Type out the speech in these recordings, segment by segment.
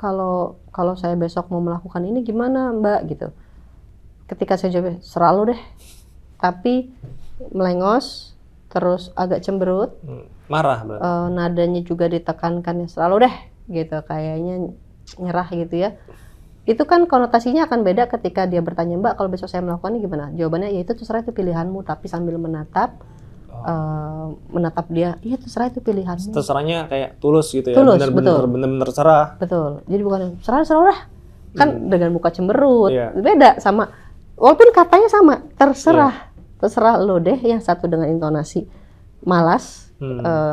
kalau saya besok mau melakukan ini gimana Mbak gitu. Ketika saya jawab selalu deh, tapi melengos, terus agak cemberut, marah berarti. Nadanya juga ditekankan ya selalu deh gitu, kayaknya nyerah gitu ya. Itu kan konotasinya akan beda ketika dia bertanya, Mbak kalau besok saya melakukan ini gimana? Jawabannya ya itu terserah, itu pilihanmu, tapi sambil menatap dia, iya terserah itu pilihanmu. Terserahnya kayak tulus gitu ya, tulus, bener-bener serah. Betul, jadi bukan serah lah, kan dengan muka cemberut, beda sama, walaupun katanya sama, terserah lo deh, yang satu dengan intonasi malas,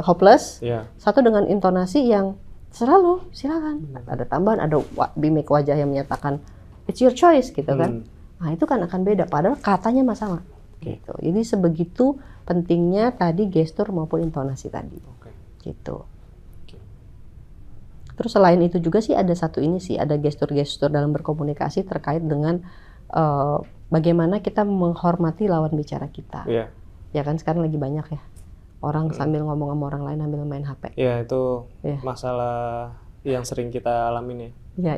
hopeless, satu dengan intonasi yang terserah lo, silakan. Ada tambahan, ada mimik wajah yang menyatakan it's your choice gitu kan. Nah itu kan akan beda, padahal katanya sama. Gitu. Jadi sebegitu pentingnya tadi gestur maupun intonasi tadi. Gitu. Terus selain itu juga sih ada satu ini sih, ada gestur-gestur dalam berkomunikasi terkait dengan bagaimana kita menghormati lawan bicara kita. Ya kan sekarang lagi banyak ya orang sambil ngomong sama orang lain sambil main HP. Ya itu masalah yang sering kita alamin ya. Ya,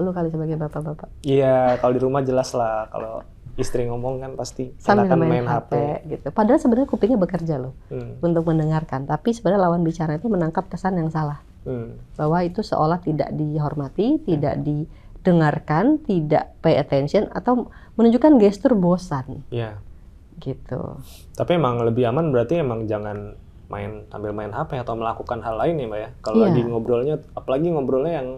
lu kali sebagai bapak-bapak. Iya, kalau di rumah jelas lah, kalau istri ngomong kan pasti sambil main HP gitu. Padahal sebenarnya kupingnya bekerja loh untuk mendengarkan, tapi sebenarnya lawan bicara itu menangkap kesan yang salah. Bahwa itu seolah tidak dihormati, tidak didengarkan, tidak pay attention, atau menunjukkan gestur bosan. Gitu. Tapi emang lebih aman berarti emang jangan sambil main HP atau melakukan hal lain ya Mbak ya. Kalau lagi ngobrolnya, apalagi ngobrolnya yang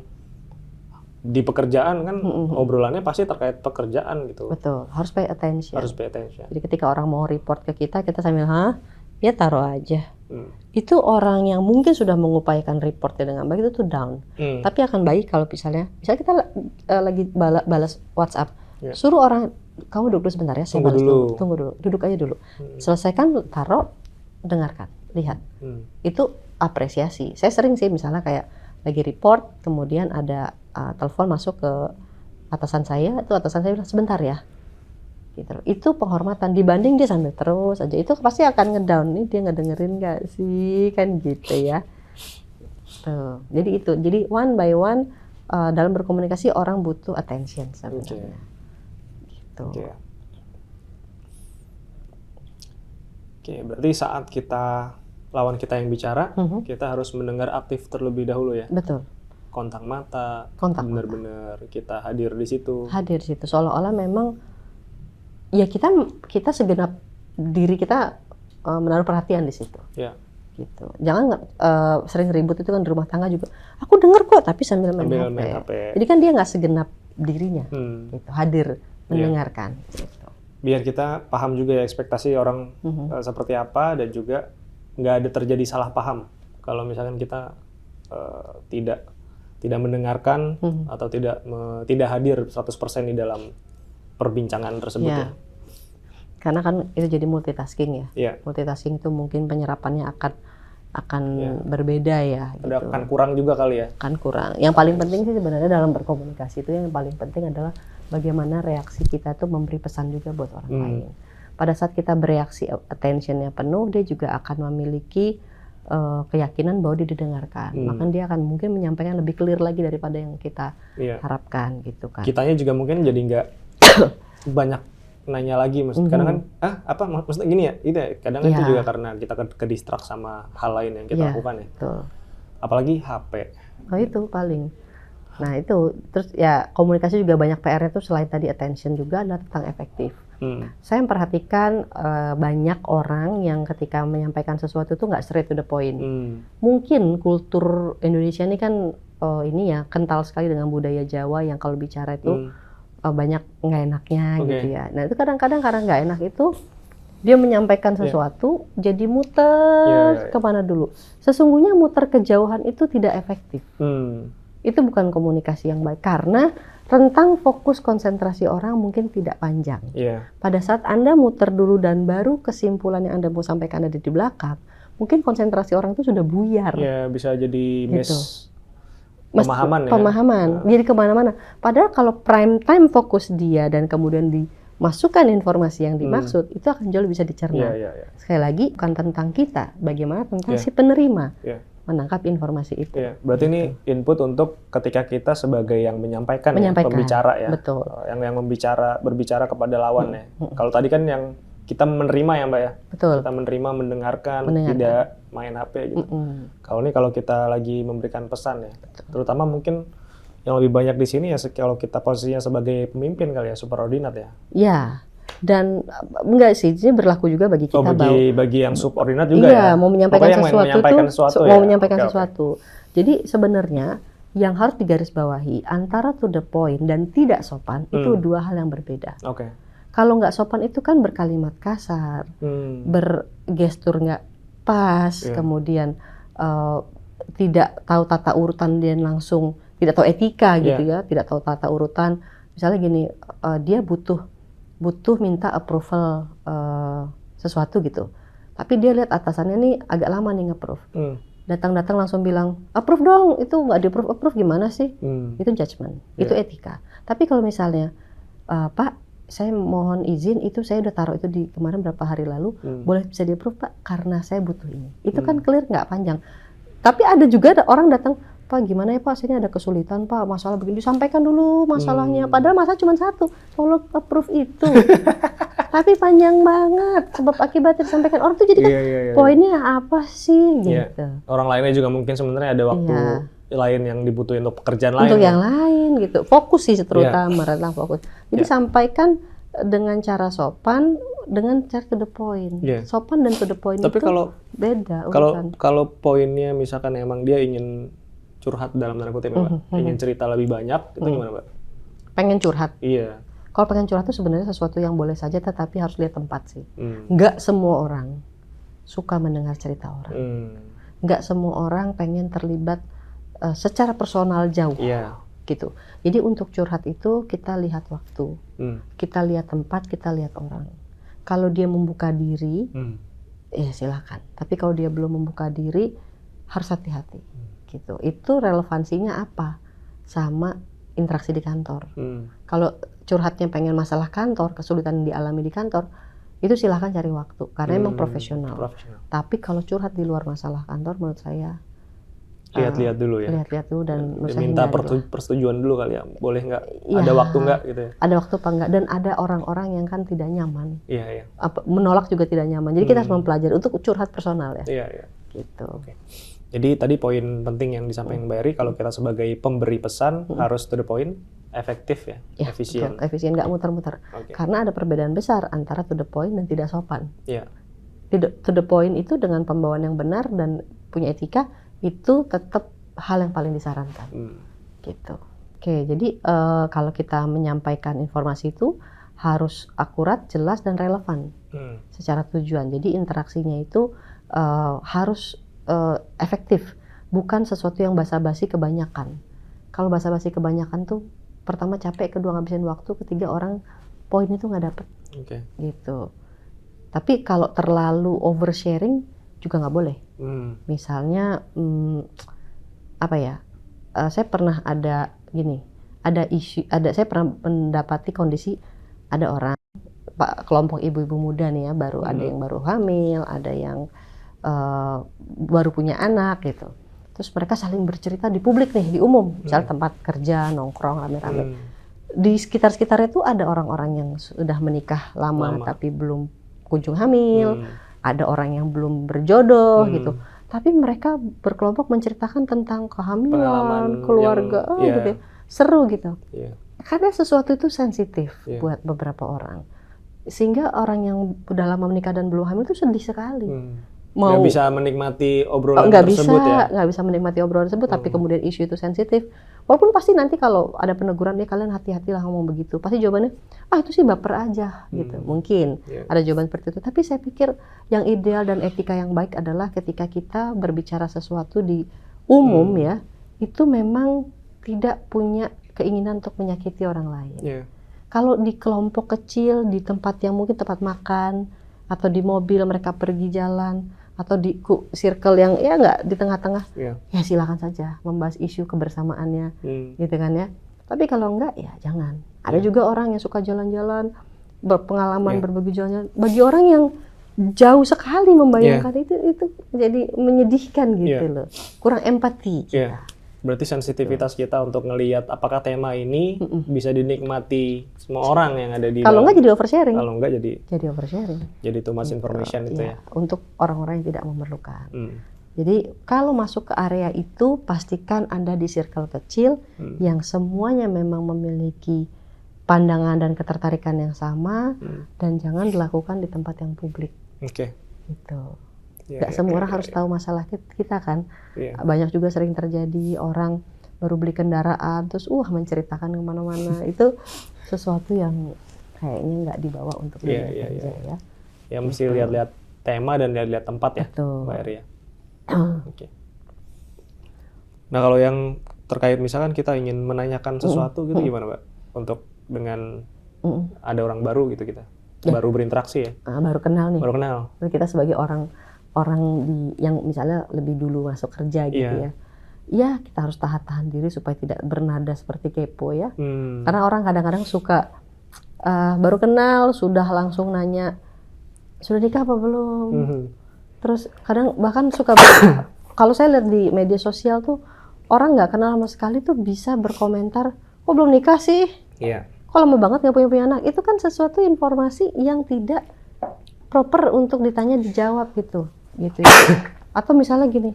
di pekerjaan kan, obrolannya pasti terkait pekerjaan gitu. Betul, harus pay attention. Jadi ketika orang mau report ke kita sambil ya taruh aja. Itu orang yang mungkin sudah mengupayakan reportnya dengan baik itu tuh down. Tapi akan baik kalau misalnya kita lagi balas WhatsApp, suruh orang, kamu duduk dulu sebentar ya, saya balas dulu. Tunggu dulu, duduk aja dulu. Selesaikan, taruh, dengarkan, lihat. Itu apresiasi. Saya sering sih misalnya kayak lagi report, kemudian ada telepon masuk ke atasan saya, itu atasan saya bilang sebentar ya. Gitu. Itu penghormatan dibanding dia sambil terus aja, itu pasti akan ngedown, nih dia ngedengerin gak sih, kan gitu ya. Tuh. Jadi one by one dalam berkomunikasi orang butuh attention sebenarnya. Gitu. Oke, berarti saat lawan kita yang bicara, kita harus mendengar aktif terlebih dahulu ya. Betul. Kontak mata, benar-benar kita hadir di situ. Seolah-olah memang ya kita segenap diri kita menaruh perhatian di situ. Gitu. Jangan sering ribut itu kan di rumah tangga juga. Aku dengar kok tapi sambil main HP. Jadi kan dia nggak segenap dirinya, gitu, hadir mendengarkan. Gitu. Biar kita paham juga ya ekspektasi orang seperti apa, dan juga nggak ada terjadi salah paham kalau misalkan kita tidak mendengarkan atau tidak hadir 100% di dalam perbincangan tersebut ya. Karena kan itu jadi multitasking ya. Multitasking itu mungkin penyerapannya akan berbeda ya. Gitu. Akan kurang juga kali ya. Kan kurang. Yang paling penting sih sebenarnya dalam berkomunikasi itu yang paling penting adalah bagaimana reaksi kita tuh memberi pesan juga buat orang lain. Pada saat kita bereaksi attention-nya penuh, dia juga akan memiliki keyakinan bahwa dia didengarkan. Maka dia akan mungkin menyampaikan lebih clear lagi daripada yang kita harapkan gitu kan. Kitanya juga mungkin jadi nggak banyak nanya lagi, maksudnya kadang kan apa maksudnya gini ya, itu ya. Kadang itu juga karena kita ke distract sama hal lain yang kita lakukan ya. Betul. Apalagi HP. Oh itu paling. Nah itu terus ya komunikasi juga banyak PR-nya tuh selain tadi attention juga adalah tentang efektif. Saya memperhatikan banyak orang yang ketika menyampaikan sesuatu tuh nggak straight to the point. Mungkin kultur Indonesia ini kan ini ya kental sekali dengan budaya Jawa yang kalau bicara itu banyak nggak enaknya gitu ya. Nah itu kadang-kadang karena nggak enak itu dia menyampaikan sesuatu jadi muter kemana dulu. Sesungguhnya muter kejauhan itu tidak efektif. Itu bukan komunikasi yang baik karena rentang fokus konsentrasi orang mungkin tidak panjang. Pada saat Anda muter dulu dan baru kesimpulan yang Anda mau sampaikan ada di belakang, mungkin konsentrasi orang itu sudah buyar. Bisa jadi gitu. Pemahaman. Jadi kemana-mana. Padahal kalau prime time fokus dia dan kemudian dimasukkan informasi yang dimaksud, itu akan jauh bisa dicerna. Sekali lagi bukan tentang kita, bagaimana tentang si penerima. menangkap informasi itu. Iya, berarti ini input untuk ketika kita sebagai yang menyampaikan. Ya, pembicara ya. Betul. Yang berbicara kepada lawan ya. Kalau tadi kan yang kita menerima ya Mbak ya. Betul. Kita menerima, mendengarkan, tidak main HP gitu. Kalau kita lagi memberikan pesan ya. Betul. Terutama mungkin yang lebih banyak di sini ya kalau kita posisinya sebagai pemimpin kali ya, superordinat ya. Iya. Dan enggak sih, ini berlaku juga bagi kita bagi yang subordinat juga ya. Mau menyampaikan sesuatu. Jadi sebenarnya yang harus digarisbawahi antara to the point dan tidak sopan itu dua hal yang berbeda. Oke. Kalau nggak sopan itu kan berkalimat kasar, bergestur nggak pas, kemudian tidak tahu tata urutan dan langsung tidak tahu etika gitu ya, tidak tahu tata urutan. Misalnya gini, dia butuh minta approval sesuatu gitu. Tapi dia lihat atasannya nih agak lama nih nge-approve. Datang-datang langsung bilang, approve dong, itu nggak di-approve gimana sih? Itu judgment, itu etika. Tapi kalau misalnya, Pak, saya mohon izin, itu saya udah taruh itu di kemarin berapa hari lalu, boleh bisa di-approve Pak, karena saya butuh ini. Itu kan clear, nggak panjang. Tapi ada juga orang datang, Pak gimana ya Pak, saya ini ada kesulitan Pak, masalah begini, disampaikan dulu masalahnya. Padahal masalah cuma satu, tolong approve itu. Tapi panjang banget, sebab akibatnya disampaikan orang tuh jadi kan poinnya apa sih gitu. Orang lainnya juga mungkin sebenarnya ada waktu lain yang dibutuhin untuk pekerjaan lain. Untuk yang lain gitu, fokus sih terutama tentang fokus. Jadi sampaikan dengan cara sopan, dengan cara to the point. Sopan dan to the point. Tapi itu beda. Kalau poinnya misalkan emang dia ingin curhat dalam tanda kutip, Mbak, ingin cerita lebih banyak, itu gimana, Mbak? Pengen curhat? Iya. Kalau pengen curhat itu sebenarnya sesuatu yang boleh saja, tetapi harus lihat tempat sih. Nggak semua orang suka mendengar cerita orang. Nggak semua orang pengen terlibat secara personal jauh. Gitu. Jadi untuk curhat itu kita lihat waktu, kita lihat tempat, kita lihat orang. Kalau dia membuka diri, ya silakan. Tapi kalau dia belum membuka diri, harus hati-hati. Gitu. Itu relevansinya apa sama interaksi di kantor. Kalau curhatnya pengen masalah kantor, kesulitan yang dialami di kantor, itu silahkan cari waktu karena emang profesional. Tapi kalau curhat di luar masalah kantor, menurut saya lihat-lihat dulu ya. Lihat-lihat dulu dan minta persetujuan dulu kali ya. Boleh nggak? Ada waktu nggak gitu ya? Ada waktu apa nggak? Dan ada orang-orang yang kan tidak nyaman. Menolak juga tidak nyaman. Jadi kita harus mempelajari untuk curhat personal ya. Gitu. Okay. Jadi tadi poin penting yang disampaikan Mbak Eri, kalau kita sebagai pemberi pesan harus to the point, efektif ya, efisien. Betul, efisien, nggak muter-muter. Karena ada perbedaan besar antara to the point dan tidak sopan. To the point itu dengan pembawaan yang benar dan punya etika, itu tetap hal yang paling disarankan. Gitu. Oke, jadi kalau kita menyampaikan informasi itu harus akurat, jelas, dan relevan secara tujuan. Jadi interaksinya itu harus efektif, bukan sesuatu yang basa-basi kebanyakan. Kalau basa-basi kebanyakan tuh pertama capek, kedua ngabisin waktu, ketiga orang poin itu nggak dapet. Gitu. Tapi kalau terlalu oversharing juga nggak boleh. Misalnya saya pernah ada saya pernah mendapati kondisi ada orang kelompok ibu-ibu muda nih ya, ada yang baru hamil, ada yang baru punya anak gitu. Terus mereka saling bercerita di publik nih, di umum, misalnya tempat kerja, nongkrong rame-rame. Di sekitar-sekitar itu ada orang-orang yang sudah menikah lama tapi belum kunjung hamil, ada orang yang belum berjodoh gitu. Tapi mereka berkelompok menceritakan tentang kehamilan, keluarga, gitu ya. Seru gitu. Karena sesuatu itu sensitif buat beberapa orang. Sehingga orang yang udah lama menikah dan belum hamil itu sedih sekali. Nggak bisa menikmati obrolan tersebut ya? Nggak bisa menikmati obrolan tersebut, tapi kemudian isu itu sensitif. Walaupun pasti nanti kalau ada peneguran, kalian hati-hatilah ngomong begitu. Pasti jawabannya, itu sih baper aja gitu. Mungkin ada jawaban seperti itu. Tapi saya pikir yang ideal dan etika yang baik adalah ketika kita berbicara sesuatu di umum ya, itu memang tidak punya keinginan untuk menyakiti orang lain. Kalau di kelompok kecil, di tempat yang mungkin tempat makan, atau di mobil mereka pergi jalan, atau di circle yang ya nggak di tengah-tengah, ya silakan saja membahas isu kebersamaannya, gitu kan ya. Tapi kalau enggak ya jangan. Ada juga orang yang suka jalan-jalan, berpengalaman berbagi jalan-jalan. Bagi orang yang jauh sekali membayangkan itu jadi menyedihkan gitu loh. Kurang empati. Berarti sensitivitas kita untuk ngelihat apakah tema ini bisa dinikmati semua orang yang ada di kalau nggak jadi oversharing. Kalau nggak jadi oversharing. Jadi too much information itu ya. Untuk orang-orang yang tidak memerlukan. Jadi kalau masuk ke area itu pastikan Anda di circle kecil yang semuanya memang memiliki pandangan dan ketertarikan yang sama dan jangan dilakukan di tempat yang publik. Oke. Gitu. Gak semua orang harus tahu masalah kita kan. Banyak juga sering terjadi orang baru beli kendaraan terus menceritakan kemana-mana. Itu sesuatu yang kayaknya nggak dibawa untuk dunia kerja ya. Ya mesti lihat-lihat tema dan lihat-lihat tempat ya, Mbak Eri. Oke. Nah kalau yang terkait misalkan kita ingin menanyakan sesuatu gitu gimana Mbak? Untuk dengan ada orang baru gitu kita. Baru berinteraksi ya? Baru kenal nih. Baru kenal. Kita sebagai orang yang misalnya lebih dulu masuk kerja gitu ya. Ya kita harus tahan diri supaya tidak bernada seperti kepo ya. Karena orang kadang-kadang suka baru kenal sudah langsung nanya sudah nikah apa belum. Terus kadang bahkan suka kalau saya lihat di media sosial tuh orang nggak kenal sama sekali tuh bisa berkomentar kok belum nikah sih. Kok lama banget nggak punya anak. Itu kan sesuatu informasi yang tidak proper untuk ditanya dijawab gitu ya. Atau misalnya gini,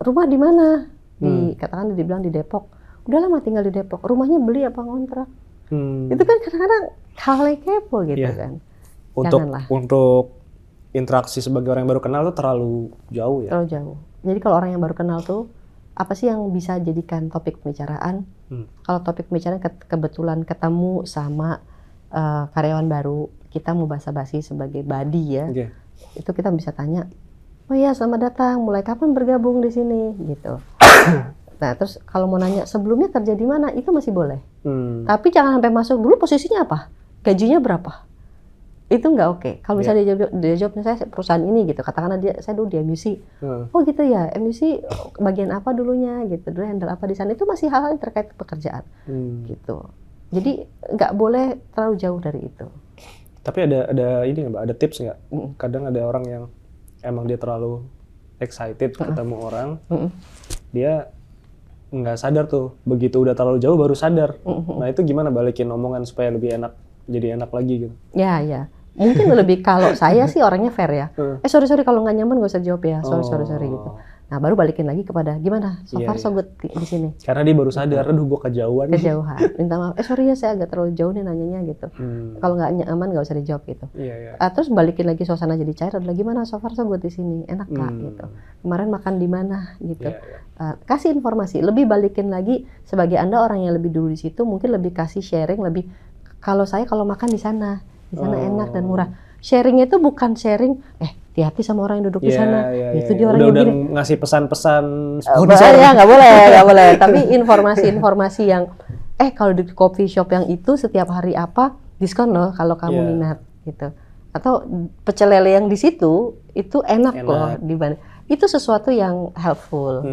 rumah di mana? Katakan dibilang di Depok. Udah lama tinggal di Depok. Rumahnya beli apa ngontrak? Itu kan kadang-kadang hal yang kepo gitu kan. Untuk interaksi sebagai orang yang baru kenal tuh terlalu jauh ya. Terlalu jauh. Jadi kalau orang yang baru kenal tuh apa sih yang bisa jadikan topik pembicaraan? Kalau topik pembicaraan kebetulan ketemu sama karyawan baru, kita mau basa-basi sebagai buddy ya. Itu kita bisa tanya, oh iya selamat datang, mulai kapan bergabung di sini gitu. Nah terus kalau mau nanya sebelumnya kerja di mana itu masih boleh. Tapi jangan sampai masuk dulu posisinya apa, gajinya berapa. Itu nggak oke. Kalau misalnya dia jawab saya perusahaan ini gitu, katakanlah saya dulu di MUC. Oh gitu ya, MUC bagian apa dulunya gitu, dulu handle apa di sana, itu masih hal-hal yang terkait pekerjaan gitu. Jadi nggak boleh terlalu jauh dari itu. Tapi ada ini nggak Mbak, ada tips nggak? Kadang ada orang yang emang dia terlalu excited ketemu orang, dia nggak sadar tuh, begitu udah terlalu jauh baru sadar. Nah itu gimana balikin omongan supaya lebih enak, jadi enak lagi gitu? Ya. Mungkin lebih kalau saya sih orangnya fair ya. Sorry kalau nggak nyaman nggak usah jawab ya. Sorry gitu. Nah baru balikin lagi kepada gimana? So far so good di sini. Karena dia baru sadar, aduh gue kejauhan. Minta maaf. Sorry ya saya agak terlalu jauh nih nanyanya gitu. Kalau nggak nyaman nggak usah dijawab gitu. Terus balikin lagi suasana jadi cair adalah gimana? So far so good di sini. Enak nggak gitu. Kemarin makan di mana gitu. Kasih informasi. Lebih balikin lagi sebagai Anda orang yang lebih dulu di situ mungkin lebih kasih sharing lebih. Kalau makan di sana enak dan murah. Sharingnya itu bukan sharing, hati-hati sama orang yang duduk di sana. Itu dia orang yang udah ngasih pesan-pesan sponsor. Nggak boleh. Tapi informasi-informasi yang, kalau di coffee shop yang itu setiap hari apa, diskon loh kalau kamu minat gitu. Atau pecel lele yang di situ itu enak loh dibanding. Itu sesuatu yang helpful.